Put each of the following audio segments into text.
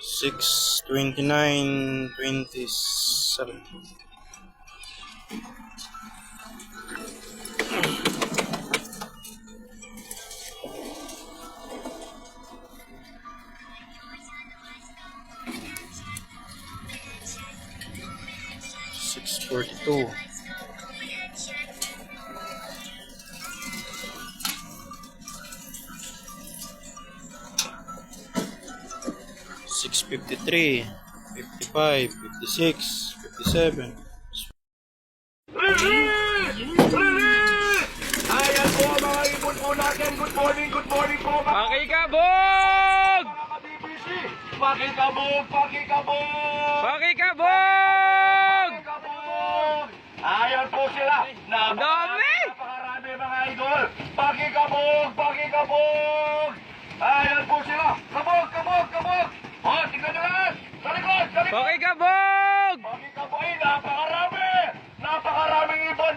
6:29:27. $6:42. $6:53, $55, $56, $57. Ayan po mga ibon po natin. Good morning po mga Pakikabog! ka-BBC. Pakikabog! Pakikabog! Pakikabog! Ayan po sila. Dami! Napakarami mga idol. Pakikabog! Ayan po sila. Kabog! O, tignan nyo lang. Sa likod! Pakikabog! Pakikabog! Ay, napakaraming ibon.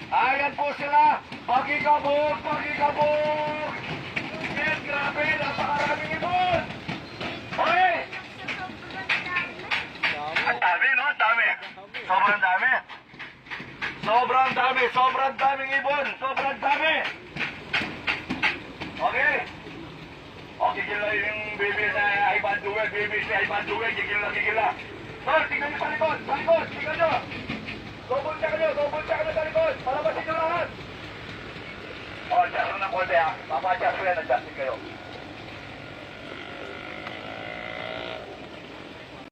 Ayan po sila. Pakikabog! Yes, grabe. Napakaraming ibon. Okay. Ang dami, no? Ang dami. Sobrang dami. Sobrang daming ibon. Sobrang dami. Okay. O, gigil na yung baby na Ivan Duel. Gigil na. Sir, tignan nyo sa likod. Tignan nyo. Dobol check nyo sa likod. Palabasin nyo lahat. O, check lang ng konti ha. Papa-adjust ko yan. Adjustin kayo.